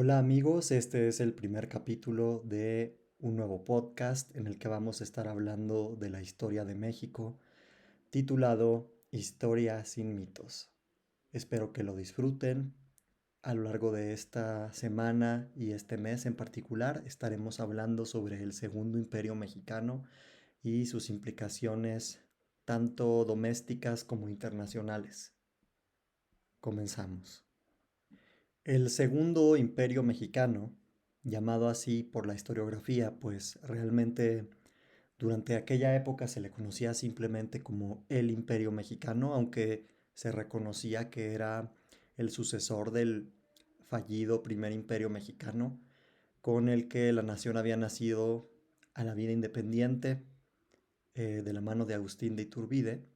Hola amigos, este es el primer capítulo de un nuevo podcast en el que vamos a estar hablando de la historia de México, titulado Historia sin mitos. Espero que lo disfruten. A lo largo de esta semana y este mes en particular estaremos hablando sobre el Segundo Imperio Mexicano y sus implicaciones tanto domésticas como internacionales. Comenzamos. El Segundo Imperio Mexicano, llamado así por la historiografía, pues realmente durante aquella época se le conocía simplemente como el Imperio Mexicano, aunque se reconocía que era el sucesor del fallido Primer Imperio Mexicano, con el que la nación había nacido a la vida independiente de la mano de Agustín de Iturbide.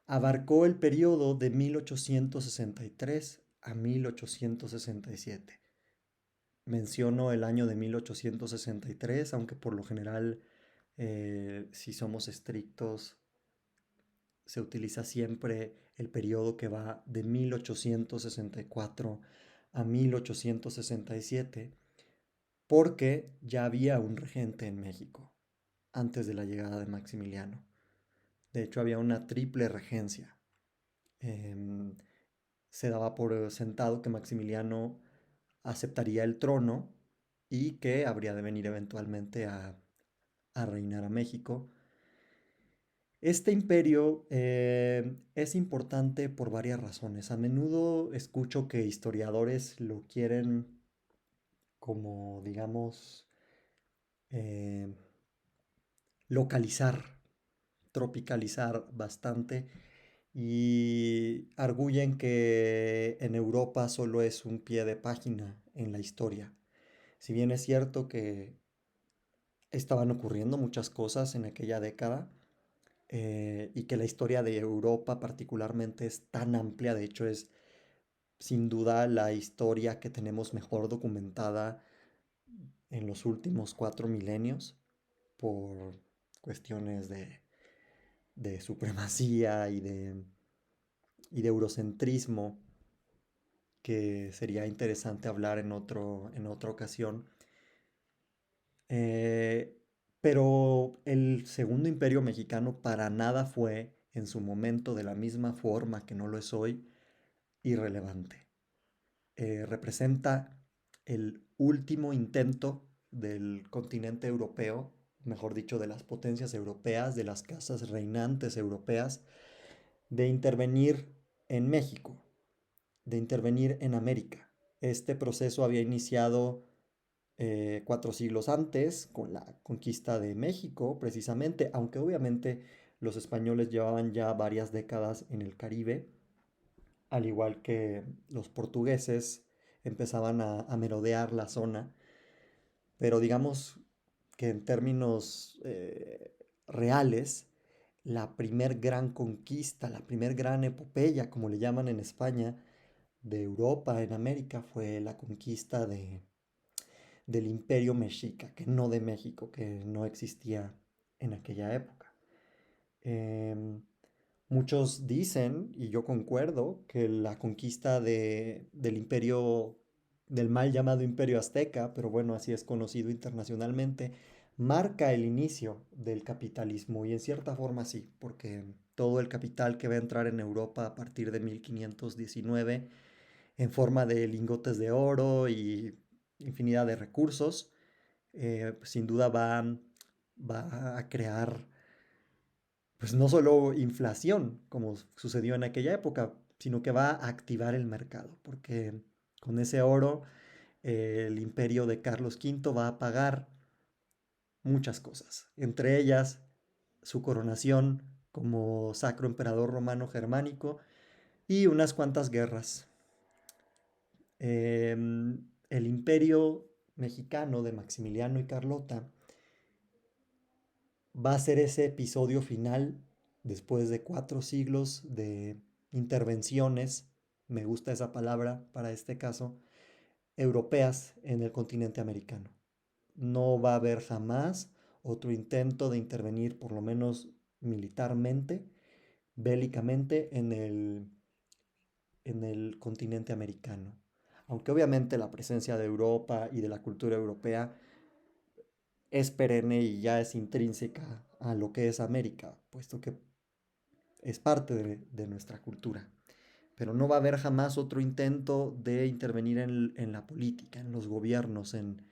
Abarcó el periodo de 1863 a 1867. Menciono el año de 1863, aunque por lo general, si somos estrictos, se utiliza siempre el periodo que va de 1864 a 1867, porque ya había un regente en México antes de la llegada de Maximiliano. De hecho, había una triple regencia. Em, Se daba por sentado que Maximiliano aceptaría el trono y que habría de venir eventualmente a reinar a México. Este imperio es importante por varias razones. A menudo escucho que historiadores lo quieren como, digamos, eh, localizar, tropicalizar bastante y arguyen que en Europa solo es un pie de página en la historia. Si bien es cierto que estaban ocurriendo muchas cosas en aquella década, y que la historia de Europa particularmente es tan amplia, de hecho es sin duda la historia que tenemos mejor documentada en los últimos 4 milenios por cuestiones de supremacía y de eurocentrismo que sería interesante hablar en otra ocasión. Eh, pero el Segundo Imperio Mexicano para nada fue en su momento, de la misma forma que no lo es hoy, irrelevante. Representa el último intento del continente europeo, mejor dicho, de las potencias europeas, de las casas reinantes europeas, de intervenir en México, de intervenir en América. Este proceso había iniciado 4 siglos antes, con la conquista de México, precisamente, aunque obviamente los españoles llevaban ya varias décadas en el Caribe, al igual que los portugueses empezaban a merodear la zona, pero digamos que en términos reales, la primer gran conquista, la primer gran epopeya, como le llaman en España, de Europa en América fue la conquista del Imperio Mexica, que no de México, que no existía en aquella época. Em, Muchos dicen, y yo concuerdo, que la conquista del imperio, del mal llamado Imperio Azteca, pero bueno, así es conocido internacionalmente, marca el inicio del capitalismo, y en cierta forma sí, porque todo el capital que va a entrar en Europa a partir de 1519 en forma de lingotes de oro y infinidad de recursos, pues, sin duda va a crear, pues no solo inflación, como sucedió en aquella época, sino que va a activar el mercado, porque con ese oro el imperio de Carlos V va a pagar muchas cosas, entre ellas su coronación como sacro emperador romano germánico y unas cuantas guerras. El imperio mexicano de Maximiliano y Carlota va a ser ese episodio final después de 4 siglos de intervenciones, me gusta esa palabra para este caso, europeas en el continente americano. No va a haber jamás otro intento de intervenir, por lo menos militarmente, bélicamente, en el continente americano. Aunque obviamente la presencia de Europa y de la cultura europea es perenne y ya es intrínseca a lo que es América, puesto que es parte de nuestra cultura. Pero no va a haber jamás otro intento de intervenir en la política, en los gobiernos, en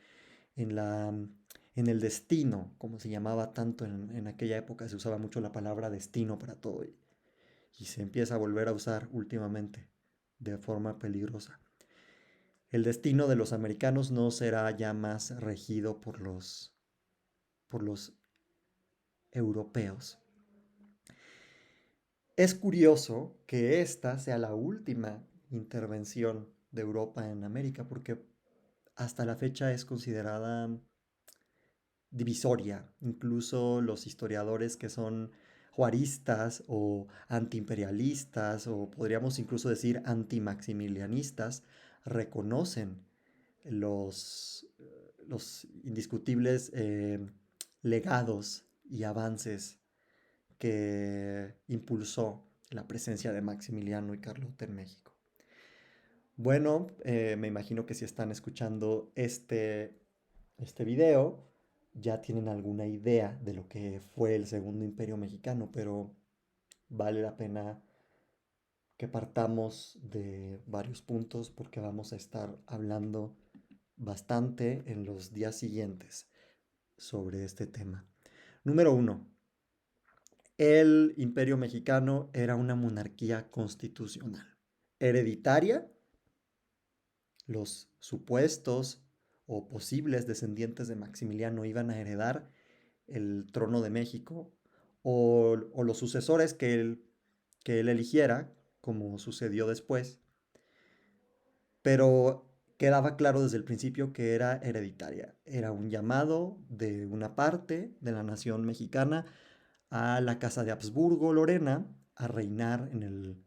la, en el destino, como se llamaba tanto en aquella época, se usaba mucho la palabra destino para todo y se empieza a volver a usar últimamente de forma peligrosa. El destino de los americanos no será ya más regido por los europeos. Es curioso que esta sea la última intervención de Europa en América, porque hasta la fecha es considerada divisoria. Incluso los historiadores que son juaristas o antiimperialistas, o podríamos incluso decir antimaximilianistas, reconocen los indiscutibles legados y avances que impulsó la presencia de Maximiliano y Carlota en México. Bueno, me imagino que si están escuchando este video, ya tienen alguna idea de lo que fue el Segundo Imperio Mexicano, pero vale la pena que partamos de varios puntos porque vamos a estar hablando bastante en los días siguientes sobre este tema. Número uno, el Imperio Mexicano era una monarquía constitucional, hereditaria. Los supuestos o posibles descendientes de Maximiliano iban a heredar el trono de México o los sucesores que él eligiera, como sucedió después, pero quedaba claro desde el principio que era hereditaria. Era un llamado de una parte de la nación mexicana a la Casa de Habsburgo Lorena a reinar en el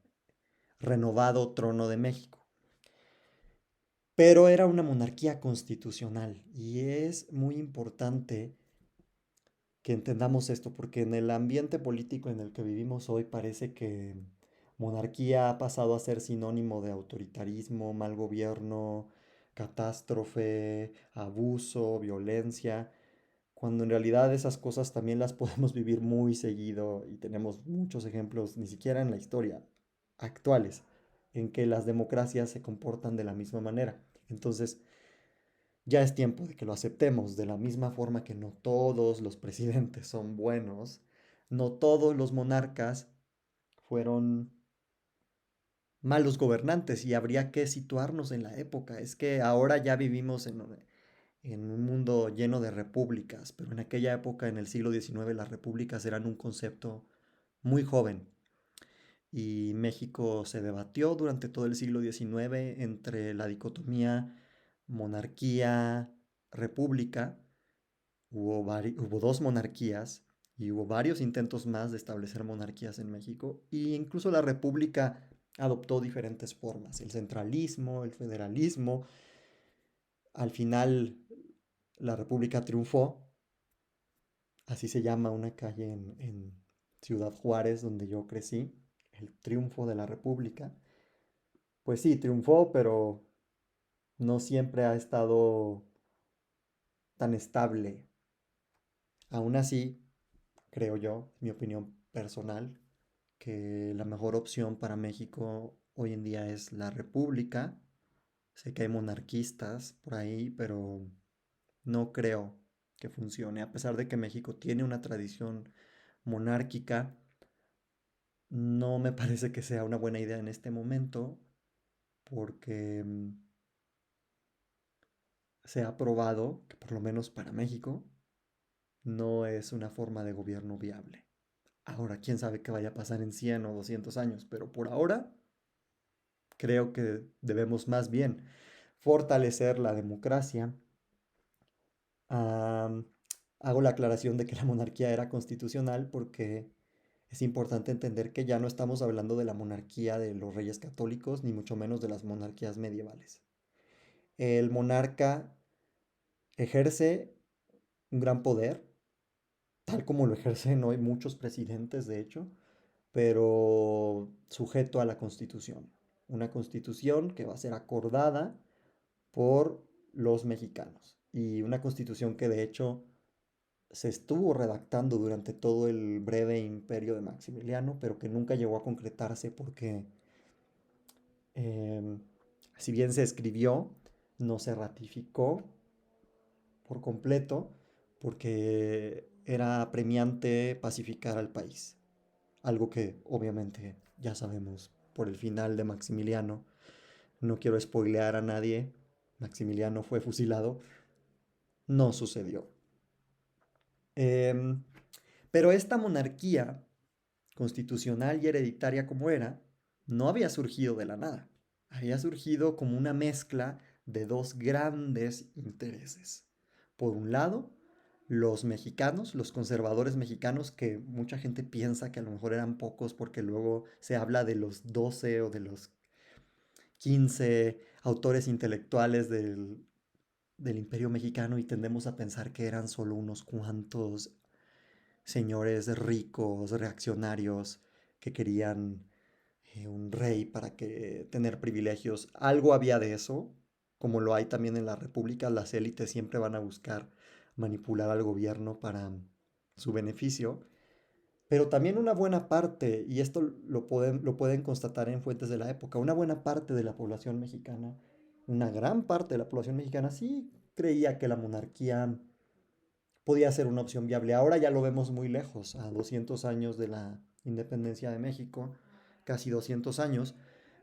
renovado trono de México. Pero era una monarquía constitucional y es muy importante que entendamos esto porque en el ambiente político en el que vivimos hoy parece que monarquía ha pasado a ser sinónimo de autoritarismo, mal gobierno, catástrofe, abuso, violencia, cuando en realidad esas cosas también las podemos vivir muy seguido y tenemos muchos ejemplos, ni siquiera en la historia, actuales, en que las democracias se comportan de la misma manera. Entonces, ya es tiempo de que lo aceptemos, de la misma forma que no todos los presidentes son buenos, no todos los monarcas fueron malos gobernantes y habría que situarnos en la época. Es que ahora ya vivimos en un mundo lleno de repúblicas, pero en aquella época, en el siglo XIX, las repúblicas eran un concepto muy joven. Y México se debatió durante todo el siglo XIX entre la dicotomía monarquía, república. Hubo dos monarquías y hubo varios intentos más de establecer monarquías en México. Y incluso la república adoptó diferentes formas, el centralismo, el federalismo. Al final la república triunfó, así se llama una calle en Ciudad Juárez, donde yo crecí, el triunfo de la república. Pues sí, triunfó, pero no siempre ha estado tan estable. Aún así, creo yo, mi opinión personal, que la mejor opción para México hoy en día es la república. Sé que hay monarquistas por ahí, pero no creo que funcione. A pesar de que México tiene una tradición monárquica, no me parece que sea una buena idea en este momento porque se ha probado que por lo menos para México no es una forma de gobierno viable. Ahora, quién sabe qué vaya a pasar en 100 o 200 años, pero por ahora creo que debemos más bien fortalecer la democracia. Am, Hago la aclaración de que la monarquía era constitucional porque es importante entender que ya no estamos hablando de la monarquía de los reyes católicos, ni mucho menos de las monarquías medievales. El monarca ejerce un gran poder, tal como lo ejercen hoy muchos presidentes, de hecho, pero sujeto a la constitución. Una constitución que va a ser acordada por los mexicanos. Y una constitución que de hecho se estuvo redactando durante todo el breve imperio de Maximiliano, pero que nunca llegó a concretarse porque em, si bien se escribió, no se ratificó por completo porque era apremiante pacificar al país. Algo que obviamente ya sabemos por el final de Maximiliano. No quiero spoilear a nadie. Maximiliano fue fusilado. No sucedió. Em, pero esta monarquía constitucional y hereditaria como era, no había surgido de la nada. Había surgido como una mezcla de dos grandes intereses. Por un lado, los mexicanos, los conservadores mexicanos, que mucha gente piensa que a lo mejor eran pocos porque luego se habla de los 12 o de los 15 autores intelectuales del Imperio Mexicano y tendemos a pensar que eran solo unos cuantos señores ricos, reaccionarios, que querían un rey para que tener privilegios. Algo había de eso, como lo hay también en la República, las élites siempre van a buscar manipular al gobierno para su beneficio, pero también una buena parte, y esto lo pueden constatar en fuentes de la época, una buena parte de la población mexicana, una gran parte de la población mexicana sí creía que la monarquía podía ser una opción viable. Ahora ya lo vemos muy lejos, a 200 años de la independencia de México, casi 200 años,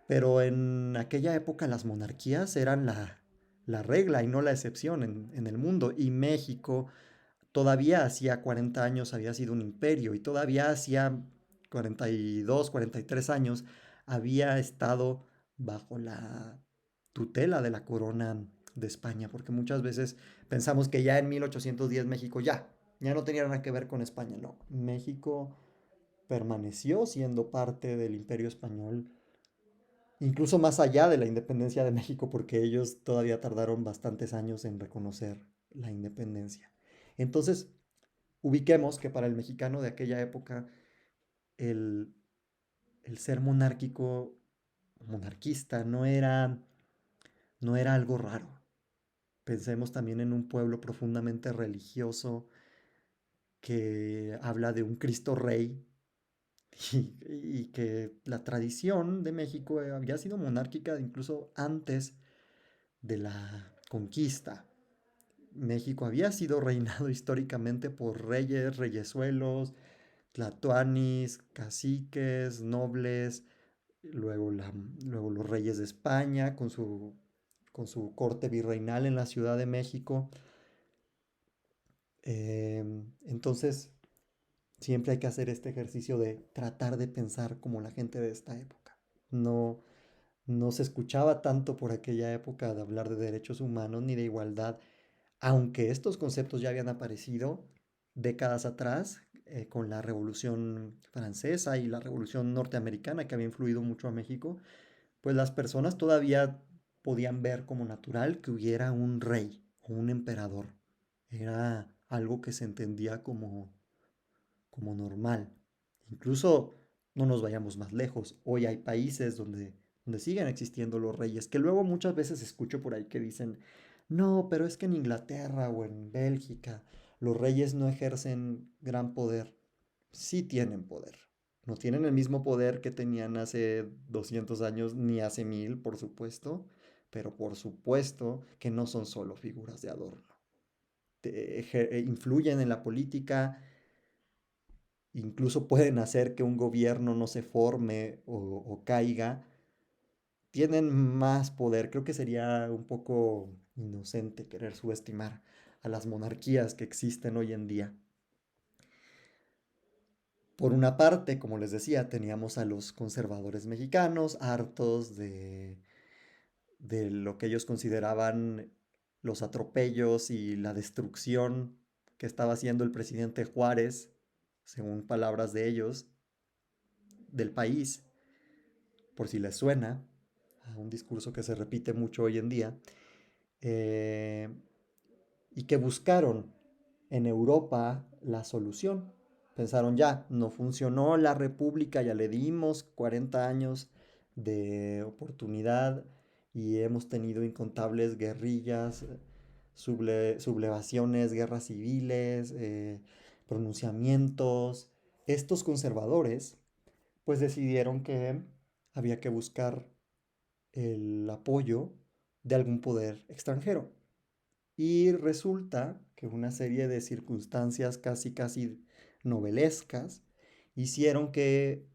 pero en aquella época las monarquías eran la regla y no la excepción en el mundo. Y México todavía hacía 40 años había sido un imperio y todavía hacía 42, 43 años había estado bajo la tutela de la corona de España, porque muchas veces pensamos que ya en 1810 México ya no tenía nada que ver con España, no, México permaneció siendo parte del imperio español, incluso más allá de la independencia de México, porque ellos todavía tardaron bastantes años en reconocer la independencia. Entonces, ubiquemos que para el mexicano de aquella época el, el ser monárquico, monarquista, no era algo raro. Pensemos también en un pueblo profundamente religioso que habla de un Cristo Rey y que la tradición de México había sido monárquica incluso antes de la conquista. México había sido reinado históricamente por reyes, reyesuelos, tlatoanis, caciques, nobles, luego los reyes de España con su corte virreinal en la Ciudad de México. Entonces, siempre hay que hacer este ejercicio de tratar de pensar como la gente de esta época. No, no se escuchaba tanto por aquella época de hablar de derechos humanos ni de igualdad, aunque estos conceptos ya habían aparecido décadas atrás con la Revolución Francesa y la Revolución Norteamericana que había influido mucho a México, pues las personas todavía podían ver como natural que hubiera un rey o un emperador. Era algo que se entendía como normal. Incluso no nos vayamos más lejos. Hoy hay países donde siguen existiendo los reyes, que luego muchas veces escucho por ahí que dicen, no, pero es que en Inglaterra o en Bélgica los reyes no ejercen gran poder. Sí tienen poder. No tienen el mismo poder que tenían hace 200 años ni hace 1000, por supuesto, pero por supuesto que no son solo figuras de adorno. Influyen en la política, incluso pueden hacer que un gobierno no se forme o caiga, tienen más poder. Creo que sería un poco inocente querer subestimar a las monarquías que existen hoy en día. Por una parte, como les decía, teníamos a los conservadores mexicanos hartos de lo que ellos consideraban los atropellos y la destrucción que estaba haciendo el presidente Juárez, según palabras de ellos, del país, por si les suena, a un discurso que se repite mucho hoy en día, eh, y que buscaron en Europa la solución. Pensaron ya, no funcionó la república, ya le dimos 40 años de oportunidad y hemos tenido incontables guerrillas, sublevaciones, guerras civiles, pronunciamientos. Estos conservadores pues decidieron que había que buscar el apoyo de algún poder extranjero. Y resulta que una serie de circunstancias casi novelescas hicieron que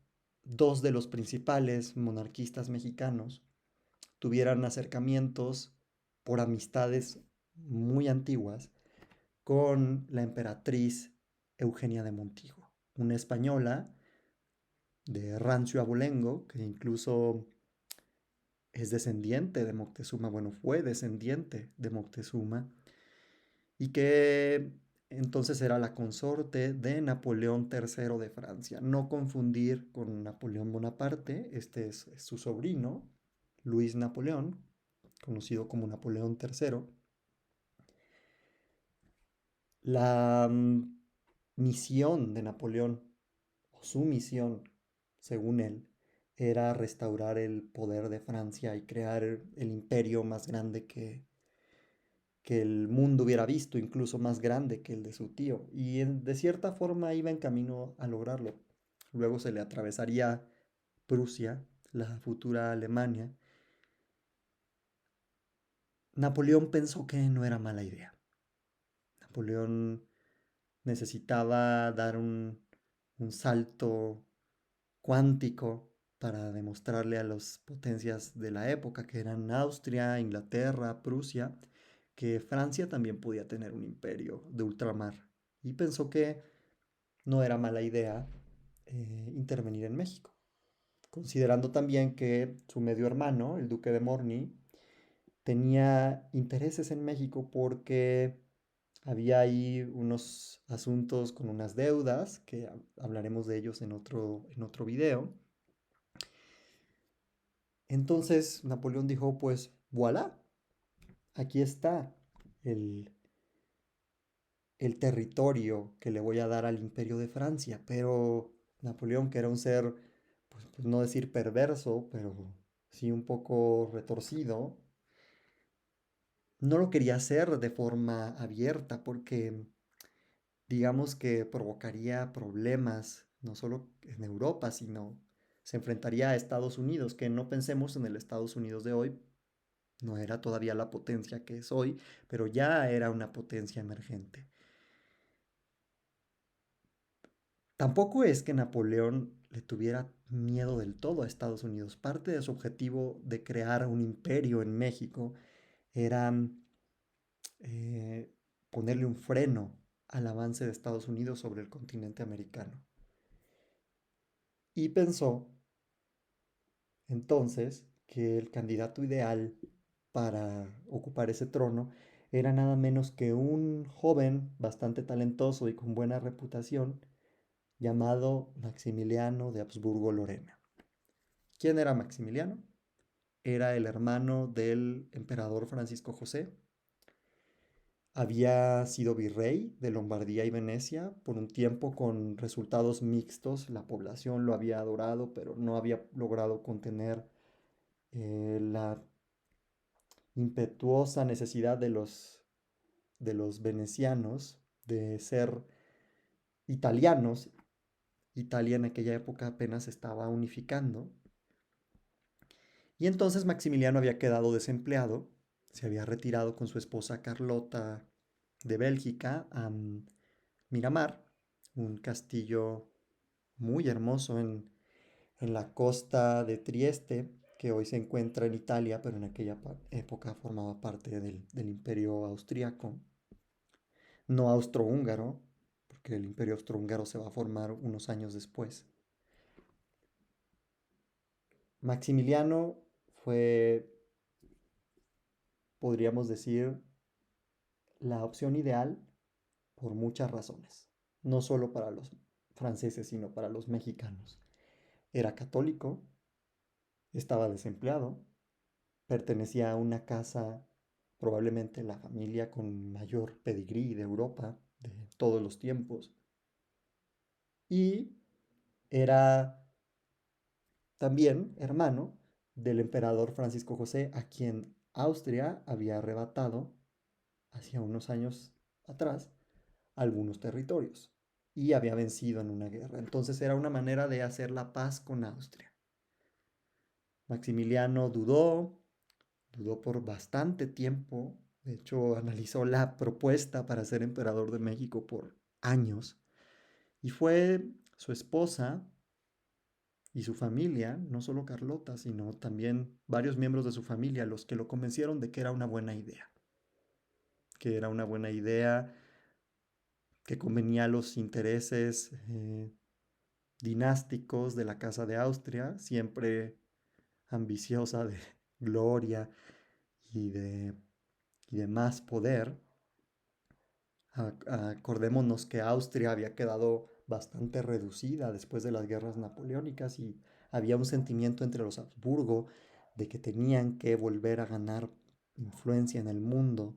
dos de los principales monarquistas mexicanos tuvieran acercamientos por amistades muy antiguas con la emperatriz Eugenia de Montijo, una española de rancio abolengo que incluso es descendiente de Moctezuma, bueno, fue descendiente de Moctezuma, y que entonces era la consorte de Napoleón III de Francia. No confundir con Napoleón Bonaparte, este es su sobrino, Luis Napoleón, conocido como Napoleón III. La misión de Napoleón, o su misión, según él, era restaurar el poder de Francia y crear el imperio más grande que el mundo hubiera visto, incluso más grande que el de su tío. Y de cierta forma iba en camino a lograrlo. Luego se le atravesaría Prusia, la futura Alemania. Napoleón pensó que no era mala idea. Napoleón necesitaba dar un salto cuántico para demostrarle a las potencias de la época, que eran Austria, Inglaterra, Prusia, que Francia también podía tener un imperio de ultramar. Y pensó que no era mala idea intervenir en México, considerando también que su medio hermano, el duque de Morny, tenía intereses en México porque había ahí unos asuntos con unas deudas, que hablaremos de ellos en otro video. Entonces Napoleón dijo, pues voilà, aquí está el, el territorio que le voy a dar al imperio de Francia. Pero Napoleón, que era un ser, pues no decir perverso, pero sí un poco retorcido, no lo quería hacer de forma abierta porque digamos que provocaría problemas, no solo en Europa, sino se enfrentaría a Estados Unidos, que no pensemos en el Estados Unidos de hoy, no era todavía la potencia que es hoy, pero ya era una potencia emergente. Tampoco es que Napoleón le tuviera miedo del todo a Estados Unidos. Parte de su objetivo de crear un imperio en México era eh, ponerle un freno al avance de Estados Unidos sobre el continente americano. Y pensó entonces que el candidato ideal para ocupar ese trono era nada menos que un joven bastante talentoso y con buena reputación llamado Maximiliano de Habsburgo-Lorena. ¿Quién era Maximiliano? Era el hermano del emperador Francisco José. Había sido virrey de Lombardía y Venecia por un tiempo con resultados mixtos. La población lo había adorado, pero no había logrado contener la impetuosa necesidad de los venecianos de ser italianos. Italia en aquella época apenas estaba unificando. Y entonces Maximiliano había quedado desempleado, se había retirado con su esposa Carlota de Bélgica a Miramar, un castillo muy hermoso en la costa de Trieste, que hoy se encuentra en Italia, pero en aquella época formaba parte del imperio austríaco, no austrohúngaro, porque el imperio austrohúngaro se va a formar unos años después. Maximiliano fue, podríamos decir, la opción ideal por muchas razones, no solo para los franceses, sino para los mexicanos. Era católico, estaba desempleado, pertenecía a una casa, probablemente la familia con mayor pedigrí de Europa de todos los tiempos, y era también hermano del emperador Francisco José, a quien Austria había arrebatado hacía unos años atrás algunos territorios y había vencido en una guerra. Entonces era una manera de hacer la paz con Austria. Maximiliano dudó por bastante tiempo. De hecho, analizó la propuesta para ser emperador de México por años. Y fue su esposa y su familia, no solo Carlota, sino también varios miembros de su familia, los que lo convencieron de que era una buena idea. Que era una buena idea, que convenía a los intereses dinásticos de la Casa de Austria, siempre ambiciosa de gloria y de, y de más poder. Acordémonos que Austria había quedado bastante reducida después de las guerras napoleónicas y había un sentimiento entre los Habsburgo de que tenían que volver a ganar influencia en el mundo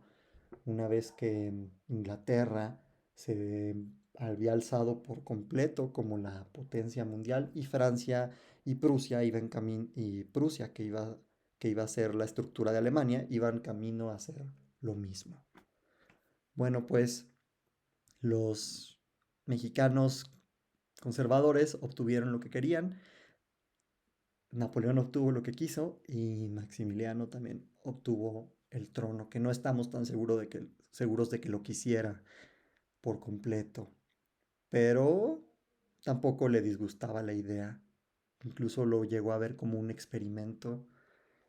una vez que Inglaterra se había alzado por completo como la potencia mundial y Francia y Prusia iban camino y Prusia que iba a ser la estructura de Alemania iban camino a hacer lo mismo. Bueno, pues los mexicanos conservadores obtuvieron lo que querían, Napoleón obtuvo lo que quiso y Maximiliano también obtuvo el trono, que no estamos tan seguros de que lo quisiera por completo, pero tampoco le disgustaba la idea. Incluso lo llegó a ver como un experimento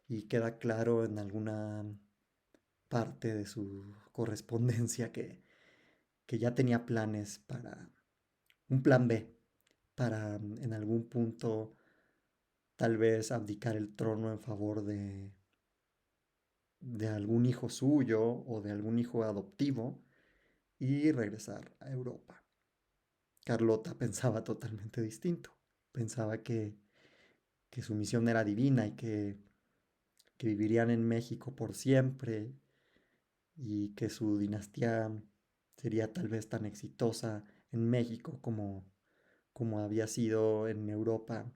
y queda claro en alguna parte de su correspondencia que ya tenía planes para un plan B, para en algún punto tal vez abdicar el trono en favor de algún hijo suyo o de algún hijo adoptivo y regresar a Europa. Carlota pensaba totalmente distinto. Pensaba que su misión era divina y que vivirían en México por siempre y que su dinastía sería tal vez tan exitosa en México como había sido en Europa.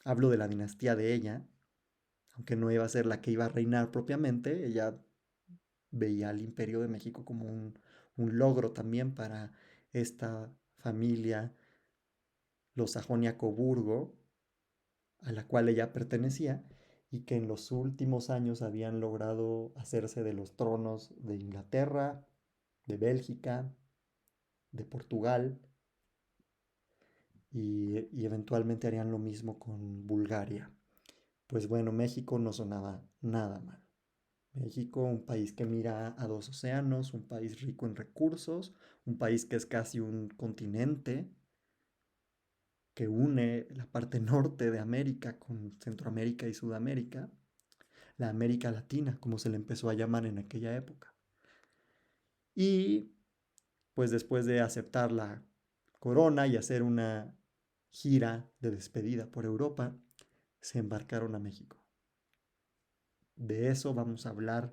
Hablo de la dinastía de ella, aunque no iba a ser la que iba a reinar propiamente, ella veía al Imperio de México como un logro también para esta familia, los Sajonia-Coburgo, a la cual ella pertenecía, y que en los últimos años habían logrado hacerse de los tronos de Inglaterra, de Bélgica, de Portugal, y eventualmente harían lo mismo con Bulgaria. Pues bueno, México no sonaba nada mal. México, un país que mira a dos océanos, un país rico en recursos, un país que es casi un continente, que une la parte norte de América con Centroamérica y Sudamérica, la América Latina, como se le empezó a llamar en aquella época. Y pues después de aceptar la corona y hacer una gira de despedida por Europa, se embarcaron a México. De eso vamos a hablar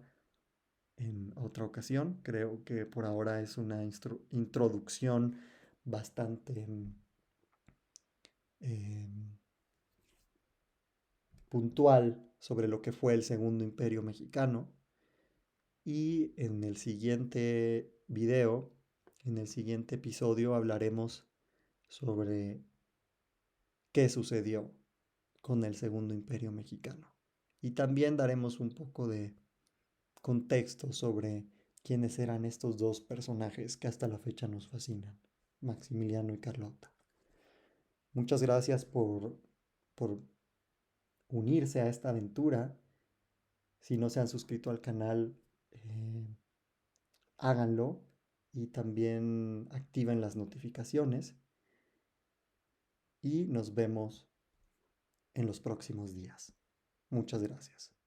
en otra ocasión. Creo que por ahora es una introducción bastante eh, puntual sobre lo que fue el Segundo Imperio Mexicano. Y en el siguiente video, en el siguiente episodio, hablaremos sobre qué sucedió con el Segundo Imperio Mexicano. Y también daremos un poco de contexto sobre quiénes eran estos dos personajes que hasta la fecha nos fascinan, Maximiliano y Carlota. Muchas gracias por unirse a esta aventura. Si no se han suscrito al canal, háganlo y también activen las notificaciones y nos vemos en los próximos días. Muchas gracias.